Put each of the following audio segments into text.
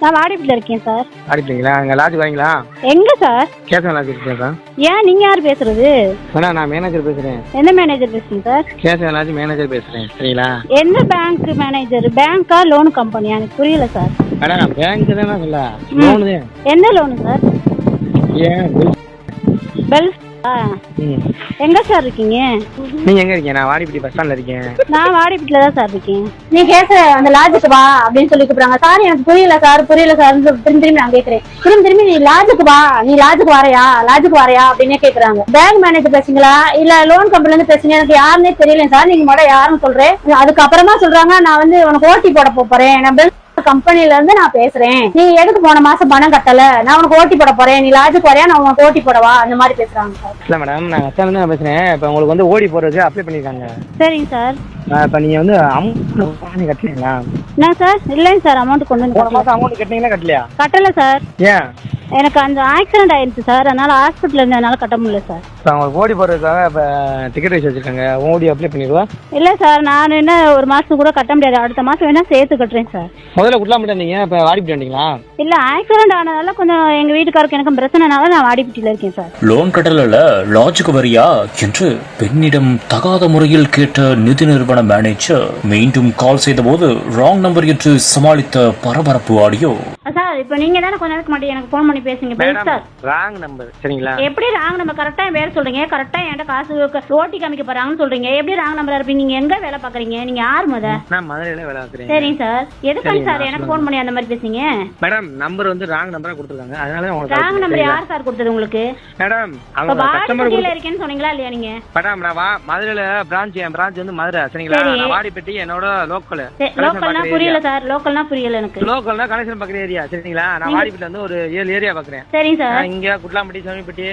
நான் வாடிப்பட்டில் இருக்கேன் சார். வாடிப்பீங்களா? அங்கே லாட்ஜ் வரீங்களா? எங்க சார்? கேசவன் லாட்ஜ் இருக்கேன் சார். ஏன் நீங்க யார் பேசுறது? மேடம் நான் மேனேஜர் பேசுறேன். எந்த மேனேஜர் பேசுறீங்க சார்? கேசவன் லாட்ஜ் மேனேஜர் பேசுறேன். சரிங்களா? எந்த பேங்க் மேனேஜர்? பேங்கா லோன் கம்பெனியா? எனக்கு புரியல சார். மேடம் பேங்க் தானே சொல்ல லோனு தான். என்ன லோனு சார்? ஏன் பெல் எங்க சார் இருக்கீங்க? நீங்க எங்க இருக்கீங்க? நான் வாடிப்பட்டி பஸ் ஸ்டாண்ட்ல இருக்கேன். நான் வாடிப்பட்டில தான் சார் இருக்கேன். நீ கேச அந்த லாட்ஜுக்கு வா அப்படின்னு சொல்லி கூப்பிடுறாங்க. சார் எனக்கு புரியல சார் திரும்பி நான் கேட்கிறேன். திரும்பி நீ லாட்ஜுக்கு வா, நீ லாட்ஜுக்கு வரையா அப்படின்னு கேக்குறாங்க. பேங்க் மேனேஜர் பேசுங்களா இல்ல லோன் கம்பெனில இருந்து பேசுங்க? எனக்கு யாருன்னே தெரியல சார். நீங்க மட்டும் யாருன்னு சொல்றேன். அதுக்கப்புறமா சொல்றாங்க நான் வந்து உனக்கு ஓட்டி போட போறேன். நான் கம்பெனில இருந்து நான் பேசுறேன். நீ எதுக்கு போன மாசம் பணம் கட்டல? நான் உனக்கு ஓட்டி போட போறேன். நீ லாட்ஜுக்கு வரையா, நான் உனக்கு ஓட்டி போடவா? அந்த மாதிரி பேசுறாங்க சார். இல்ல மேடம் நான் அசாமில தான் பேசுறேன். இப்ப உங்களுக்கு வந்து ஓடி போறதுக்கு அப்ளை பண்ணிருக்காங்க. சரிங்க சார். இப்ப நீங்க வந்து அமௌண்ட் கட்டலீங்களா? என்ன சார்? இல்லைங்க சார், அமௌண்ட் கொண்டு வந்து போன மாசம் அமௌண்ட் கட்டினீங்களா? கட்டலையா? கட்டல சார். ஏன்? எனக்கு அந்த ஆக்சிடென்ட் ஆயிடுச்சு சார், அதனால ஹாஸ்பிட்டல் இருந்ததுனால கட்ட முடியல சார். இப்போ அவங்க ஓடி போடுறதுக்காக இப்போ டிக்கெட் வச்சு வச்சிருக்காங்க. ஓடி அப்ளை பண்ணிடுவா? இல்லை சார், நான் என்ன ஒரு மாதத்துக்கு கூட கட்ட முடியாது. அடுத்த மாதம் வேணா சேர்த்து கட்டுறேன் சார். முதல்ல குட்டலாம் மாட்டேன். இப்போ வாடிப்பட்டி வந்தீங்களா? இல்லை, ஆக்சிடென்ட் ஆனதால கொஞ்சம் எங்கள் வீட்டுக்காருக்கு எனக்கும் பிரச்சனைனால நான் வாடிப்பட்டியில் இருக்கேன் சார். லோன் கட்டல லாட்ஜுக்கு வரியா என்று பெண்ணிடம் தகாத முறையில் கேட்ட நிதி நிறுவன மேனேஜர் மீண்டும் கால் செய்த போது ராங் நம்பர் என்று சமாளித்த பரபரப்பு ஆடியோ. சார் இப்போ நீங்க தானே கொஞ்ச நேரத்துக்கு மாட்டேன் எனக்கு ஃபோன் பண்ணி பேசுங்க சார். Wrong number. சரிங்களா? எப்படி ராங் நம்பர்? கரெக்டா வேற சொல்றீங்க. கரெக்டா என்கிட்ட காசு ஓட்டி காமிக்க போறாங்கன்னு சொல்றீங்க. எப்படி ராங் நம்பரா இருப்பீங்க? நீங்க எங்க வேலை பாக்குறீங்க? நீங்க யார் முத? நான் மதுரையில வேலை பாக்குறேன். சரிங்க சார். எதுக்கு சார் எனக்கு ஃபோன் பண்ணி அந்த மாதிரி பேசுங்க? மேடம் நம்பர் வந்து ராங் நம்பரா கொடுத்திருக்காங்க. அதனால உங்களுக்கு ராங் நம்பர் யார் சார் கொடுத்தது உங்களுக்கு? மேடம் அவங்க கஸ்டமர் கீழ இருக்கேன்னு சொன்னீங்களா இல்லையா நீங்க? மேடம் நான் மதுரையில பிரான்ச் வந்து மதுரை. சரிங்களா? நான் வாடிப்பட்டி என்னோட லோக்கல். லோக்கல்னா புரியல சார். லோக்கல்னா புரியல எனக்கு. லோக்கல்னா கனெக்ஷன் பக்கற ஏரியா. சரிங்களா? நான் வாடிப்பட்டில வந்து ஒரு 7 ஏரியா பாக்குறேன். சரிங்க சார். இங்க குட்லாம்பட்டி, சோனிப்பட்டி,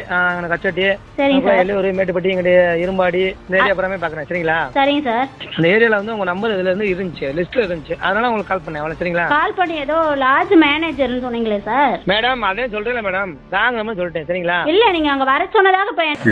கச்சட்டி, சரிங்க சார், ஒரு மேட்டுப்பட்டி, இங்க இரும்பாடி இந்த ஏரியா புறமே பாக்குறேன். சரிங்களா? சரிங்க சார். அந்த ஏரியால வந்து உங்க நம்பர் இதுல இருந்து இருந்துச்சு, லிஸ்ட்ல இருந்துச்சு. அதனால உங்களுக்கு கால் பண்ணேன். அவ்வளவு. சரிங்களா? கால் பண்ணி ஏதோ லாட்ஜ் மேனேஜர்னு சொன்னீங்களே சார். மேடம் அதே சொல்றேன் மேடம். ராங் நம்பர் சொல்லிட்டேன். சரிங்களா? இல்ல நீங்க அங்க வர சொன்னதாக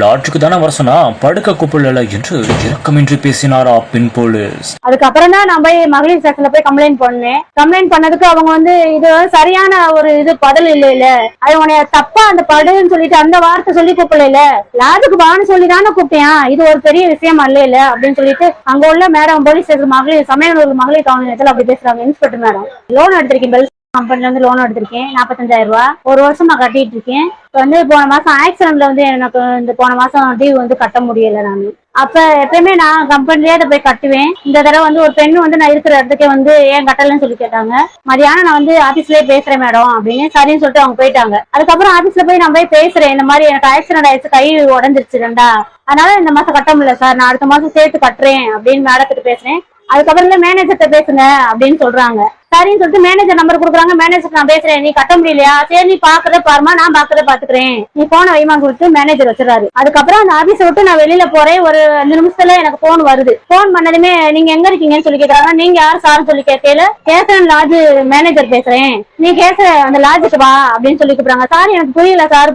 லாட்ஜுக்கு தானே வர சொன்னா படுக்க கூப்பிடல என்று இரக்கமின்றி பேசினாரா பெண் போலீஸ். அதுக்கப்புறம் தான் நான் போய் மகளிர் ஸ்டேஷன்ல போய் கம்ப்ளைண்ட் பண்ணேன். கம்ப்ளைண்ட் பண்ணதுக்கு அவங்க வந்து இது சரியான ஒரு இது பதில் இல்ல, அது உனைய தப்பா அந்த படுன்னு சொல்லிட்டு அந்த வார்த்தை சொல்லி கூப்பிடல, லாஜுக்கு வான்னு சொல்லி தானே கூப்பிட்டேன், இது ஒரு பெரிய விஷயம் அல்ல அப்படின்னு சொல்லிட்டு அங்க உள்ள மேடம் போலீஸ் ஸ்டேஷன் மகளிர் சமயநல்லூர் மகளிர் காவல் நிலையத்தில் அப்படி பேசுறாங்க. இன்ஸ்பெக்டர் மேடம், லோன் எடுத்திருக்கேன், பெல் கம்பெனில இருந்து லோன் எடுத்திருக்கேன். 45,000 ரூபாய் ஒரு வருஷமா கட்டிட்டு இருக்கேன். இப்ப வந்து போன மாசம் ஆக்சிடென்ட்ல வந்து எனக்கு இந்த போன மாசம் டியூ வந்து கட்ட முடியல. நான் அப்ப எப்பயுமே நான் கம்பெனிலேயே அதை போய் கட்டுவேன். இந்த தடவை வந்து ஒரு பெண்ணு வந்து நான் இருக்கிற இடத்துக்கே வந்து ஏன் கட்டலன்னு சொல்லி கேட்டாங்க. மதியானம் நான் வந்து ஆபீஸ்லயே பேசுறேன் மேடம் அப்படின்னு சரின்னு சொல்லிட்டு அவங்க போயிட்டாங்க. அதுக்கப்புறம் ஆபீஸ்ல போய் நான் போய் பேசுறேன், இந்த மாதிரி எனக்கு ஆக்சிடென்ட் ஆயிடுச்சு, கை உடஞ்சிருச்சு ரெண்டா, அதனால இந்த மாசம் கட்ட முடியல சார், நான் அடுத்த மாசம் சேர்த்து கட்டுறேன் அப்படின்னு மேடத்திட்ட பேசுறேன். அதுக்கப்புறம் மேனேஜர்கிட்ட பேசுங்க அப்படின்னு சொல்றாங்க. சரின்னு சொல்லிட்டு மேனேஜர் நம்பர் கொடுக்குறாங்க. மேனேஜர் நான் பேசுறேன், நீ கட்ட முடியலையா? சரி நீ பாக்குறத பாருமா, நான் பாக்குறத பாத்துக்கிறேன், நீ போன வைமா கொடுத்து மேனேஜர் வச்சிடறாரு. அதுக்கப்புறம் அந்த ஆபீஸை விட்டு நான் வெளியில போறேன். ஒரு 5 நிமிஷத்துல எனக்கு போன் வருது. போன் பண்ணதுமே நீங்க எங்க இருக்கீங்கன்னு சொல்லி கேக்குறாங்க. நீங்க யார் சார்னு சொல்லி கேட்கல, கேசவன் லாட்ஜ் மேனேஜர் பேசுறேன், நீ கேச அந்த லாட்ஜுக்கு வா அப்படின்னு சொல்லி கூப்பிடுறாங்க. சார் எனக்கு புரியல சார்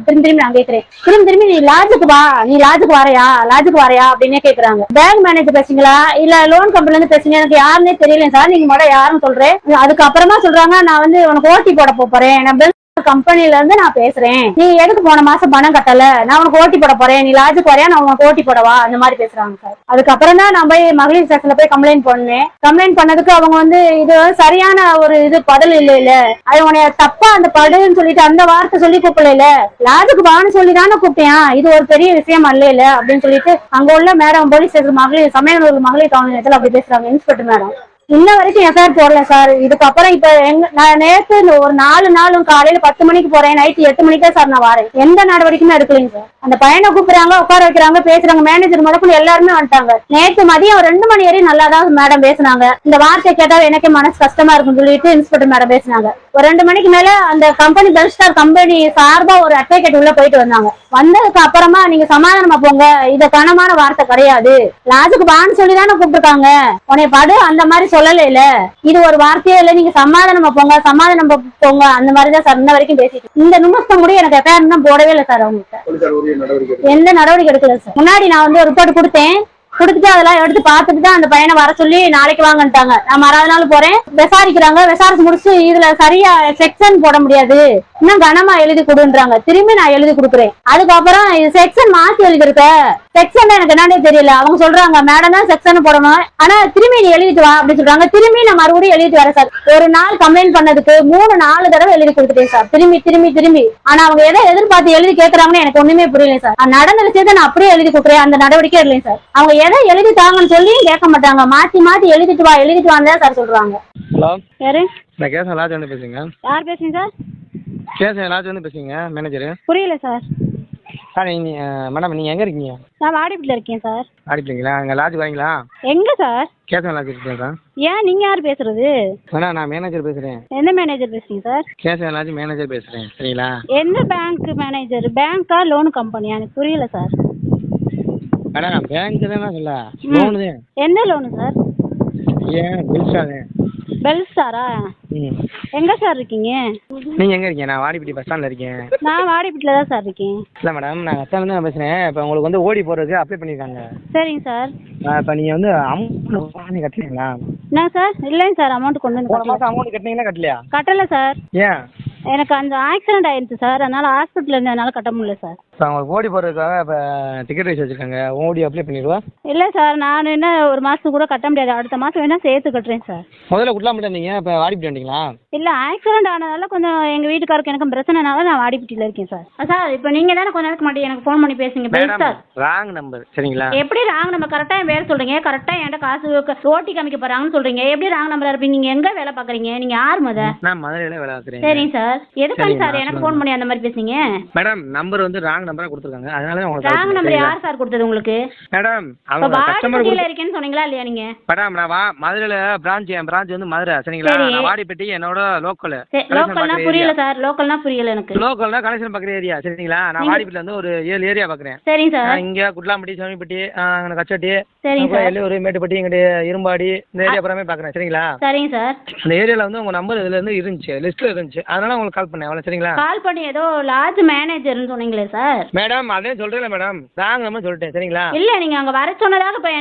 திரும்பி நான் கேட்கிறேன். திரும்பி நீ லாட்ஜுக்கு வா, நீ லாட்ஜுக்கு வரையா அப்படின்னே கேக்குறாங்க. பேங்க் மேனேஜர் பேசுங்களா இல்ல லோன் கம்பெனில இருந்து பேசுங்க? எனக்கு யாருன்னே தெரியல சார். நீங்க மட்டும் யாரும் சொல்றேன். அதுக்கப்புறமா சொல்றாங்க நான் வந்து உனக்கு ஓட்டி போட போறேன். நான் கம்பெனில இருந்து நான் பேசுறேன். நீ எதுக்கு போன மாசம் பணம் கட்டல? நான் உனக்கு ஓட்டி போட போறேன். நீ லாட்ஜுக்கு வரையா, நான் உனக்கு ஓட்டி போடவா? அந்த மாதிரி பேசுறாங்க சார். அதுக்கப்புறம் தான் நான் போய் மகளிர் ஸ்டேஷன்ல போய் கம்ப்ளைண்ட் பண்ணேன். கம்ப்ளைண்ட் பண்ணதுக்கு அவங்க வந்து இது சரியான ஒரு இது பதில் இல்ல, அது உனைய தப்பா அந்த படுன்னு சொல்லிட்டு அந்த வார்த்தை சொல்லி கூப்பிடல, லாட்ஜுக்கு வான்னு சொல்லி தானே கூப்பிட்டேன், இது ஒரு பெரிய விஷயம் அல்ல அப்படின்னு சொல்லிட்டு அங்க உள்ள மேடம் போலீஸ் ஸ்டேஷன் மகளிர் சமயநல்லூர் மகளிர் காவல் நிலையத்தில் அப்படி பேசுறாங்க. இன்ஸ்பெக்டர் மேடம், இன்ன வரைக்கும் எஃப்ஐஆர் போடல சார். இதுக்கப்புறம் இப்ப நான் நேற்று ஒரு 4 நாளும் காலையில 10 மணிக்கு போறேன், நைட்டு 8 மணிக்கு தான் சார் நான் வரேன். எந்த நடவடிக்கையுமே எடுக்கலைங்க சார். அந்த பையனை கூப்பிடுறாங்க, உட்கார வைக்கிறாங்க, பேசுறாங்க. மேனேஜர் முதல்ல எல்லாருமே வந்துட்டாங்க. நேற்று மதியம் 2 மணி வரையும் நல்லா தான் மேடம் பேசினாங்க. இந்த வார்த்தை கேட்டால் எனக்கே மனசு கஷ்டமா இருக்குன்னு சொல்லிட்டு இன்ஸ்பெக்டர் மேடம் பேசினாங்க. ஒரு 2 மணிக்கு மேல அந்த கம்பெனி பெல் ஸ்டார் கம்பெனி சார்பா ஒரு அட்வொகேட் உள்ள போயிட்டு வந்தாங்க. வந்ததுக்கு அப்புறமா நீங்க சமாதானமா போங்க, இது கனமான வார்த்தை கிடையாது, லாஜுக்கு வான்னு சொல்லி தானே கூப்பிட்டுருக்காங்க, உன்னை படு அந்த மாதிரி சொல்லல, இது ஒரு வார்த்தையே இல்ல, நீங்க சமாதானமா போங்க அந்த மாதிரிதான் சார் இன்ன வரைக்கும் பேசிட்டு. இந்த நிமிஷம் கூட எனக்கு எஃப்ஐஆர் தான் போடவே இல்லை சார். அவங்க எந்த நடவடிக்கை எடுக்கல சார். முன்னாடி நான் வந்து ஒரு ரிப்போர்ட் கொடுத்தேன். கொடுத்துட்டு அதெல்லாம் எடுத்து பார்த்துட்டு தான் அந்த பையனை வர சொல்லி நாளைக்கு வாங்கன்ட்டாங்க. நான் மறாத நாள் போறேன், விசாரிக்கிறாங்க. விசாரிச்சு முடிச்சு இதுல சரியா செக்ஷன் போட முடியாது, இன்னும் கனமா எழுதி கொடுன்றாங்க. திரும்பி நான் எழுதி கொடுக்குறேன். அதுக்கப்புறம் இது செக்ஷன் மாத்தி எழுதிருக்க, செக்ஷன் எனக்கு என்னன்னே தெரியல. அவங்க சொல்றாங்க மேடம் தான் செக்ஷன் போடணும், ஆனா திரும்பி நீ எழுதிட்டு வா அப்படின்னு சொல்றாங்க. திரும்பி நான் மறுபடியும் எழுதிட்டு வரேன் சார். ஒரு நாள் கம்ப்ளைண்ட் பண்ணதுக்கு 3-4 தடவை எழுதி கொடுத்துட்டேன் சார், திரும்பி திரும்பி திரும்பி. ஆனா அவங்க எதை எதிர்பார்த்து எழுதி கேட்கறாங்கன்னு எனக்கு ஒண்ணுமே புரியல சார். நடந்த விஷயத்த நான் அப்படியே எழுதி கொடுக்குறேன், அந்த நடவடிக்கை இல்லை சார். அவங்க எதை எழுதி தாங்கன்னு சொல்லி கேட்க மாட்டாங்க, மாத்தி மாத்தி எழுதிட்டு வாங்க சார் சொல்றாங்க. ஹலோ, யாரு? நான் கேசன் லாட்ஜ் வந்து பேசுங்க. யார் பேசுறீங்க சார்? கேசன் லாட்ஜ் வந்து பேசுங்க, மேனேஜரு. புரியல சார். மேடம் நீங்கள் எங்கே இருக்கீங்க? நான் வாடிப்பட்டில இருக்கேன் சார். வாடிப்பீங்களா? அங்கே லாட்ஜ் வாங்கிங்களா? எங்க சார்? கேசன் லாட்ஜ் இருக்கீங்களா? ஏன் நீங்க யார் பேசுறது? மேடம் நான் மேனேஜர் பேசுகிறேன். எந்த மேனேஜர் பேசுறீங்க சார்? கேசன் லாட்ஜ் மேனேஜர் பேசுகிறேன். சரிங்களா? எந்த பேங்க் மேனேஜர்? பேங்கா லோன் கம்பெனியா? எனக்கு புரியல சார். மேடம் நான் பேங்க் தானே சொல்ல, லோனு தான். எந்த லோனு சார்? ஏன் பெல்ஸ்டாரு? பெல்ஸ்டாரா? ம். எங்க சார் இருக்கீங்க? நீங்கள் எங்கே இருக்கீங்க? நான் வாடிப்பட்டி பஸ் ஸ்டாண்டில் இருக்கேன். நான் வாடிப்பட்டில தான் சார் இருக்கேன். இல்லை மேடம், நான் பஸ் ஸ்டாண்ட்லேருந்து நான் பேசுகிறேன். இப்போ உங்களுக்கு வந்து ஓடி போகிறதுக்கு அப்ளை பண்ணியிருக்காங்க. சரிங்க சார். இப்போ நீங்கள் வந்து அமௌண்ட் கட்டினீங்களா? என்ன சார்? இல்லைங்க சார், அமௌண்ட் கொண்டு வந்து போன கட்டல. மாதம் அமௌண்ட் கட்டினீங்களா கட்டலையா? கட்டல சார். ஏன்? எனக்கு அந்த ஆக்சிடென்ட் ஆயிருச்சு சார், அதனால ஹாஸ்பிட்டல் இருந்ததுனால கட்ட முடியல சார். இப்போ அவங்களுக்கு ஓடி போகிறதுக்காக இப்போ டிக்கெட் ரைஸ் வச்சுருக்காங்க, ஓடி அப்ளை பண்ணிடுவா? இல்லை சார், நான் என்ன ஒரு மாதத்துக்கு கூட கட்ட முடியாது, அடுத்த மாதம் வேணால் சேர்த்து கட்டுறேன் சார். முதல்ல குட்லாம்பட்டி வந்தீங்க, இப்போ வாடிப்பட்டி வந்தீங்களா? இல்லை, ஆக்சிடென்ட் ஆனதால கொஞ்சம் எங்கள் வீட்டுக்காருக்கு எனக்கு பிரச்சனைனால நான் வாடிப்பட்டியில் இருக்கேன் சார். சார் இப்போ நீங்கள் தானே கொஞ்ச நேரத்துக்கு மாட்டி எனக்கு ஃபோன் பண்ணி பேசுங்க பெல் சார். Wrong number. சரிங்களா? எப்படி ராங் நம்பர்? கரெக்டாக என் பேர் சொல்கிறீங்க, கரெக்டாக என்கிட்ட காசு ஓட்டி காமிக்க போகிறாங்கன்னு சொல்கிறீங்க. எப்படி ராங் நம்பராக இருப்பீங்க? நீங்கள் எங்கே வேலை பார்க்குறீங்க? நீங்கள் யார் நான் மதுரையில் வேலை பார்க்குறேன். சரிங்க சார். எதுக்காக சார் எனக்கு ஃபோன் பண்ணி அந்த மாதிரி பேசுங்க? மேடம் நம்பர் வந்து ராங் நம்பராக கொடுத்துருக்காங்க, அதனால தான் உங்களுக்கு ராங் நம்பர் யார் சார் கொடுத்தது உங்களுக்கு? மேடம் இப்போ வாடிப்பட்டியில் இருக்கேன்னு சொன்னீங்களா இல்லையா நீங்கள்? மேடம் நான் மதுரையில் என் பிரான்ச் வந்து மதுரை. சரிங்களா? நான் வாடிப்பட்டி என்னோட லோக்கல். லோக்கல்னா புரியல சார், லோக்கல்னா புரியல எனக்கு. லோக்கல்னா கனெக்ஷன் பார்க்குற ஏரியா. சரிங்களா? நான் வாடிப்பட்டியில் வந்து ஒரு 7 ஏரியா பார்க்குறேன். சரிங்க சார். இங்கே குட்லாம்பட்டி, சோனிப்பட்டி, கச்சட்டி, சரிங்க சார். எல்லூர், மேட்டுப்பட்டி, இங்கிட்டு இரும்பாடி, இந்த ஏரியா பூராமே பார்க்குறேன். சரிங்களா? சரிங்க சார். அந்த ஏரியாவில் வந்து உங்கள் நம்பர் இதுல இருந்து இருந்துச்சு, லிஸ்ட்டில் இருந்துச்சு, அதனால உங்களுக்கு கால் பண்ணேன். அவ்வளோ. சரிங்களா? கால் பண்ணி ஏதோ லாட்ஜ் மேனேஜர்னு சொன்னீங்களே சார். மேடம் அதே சொல்கிறேன் மேடம், ராங் நம்பர் சொல்லிட்டேன். சரிங்களா? இல்லை, நீங்கள் அங்கே வர சொன்னதாக இப்போ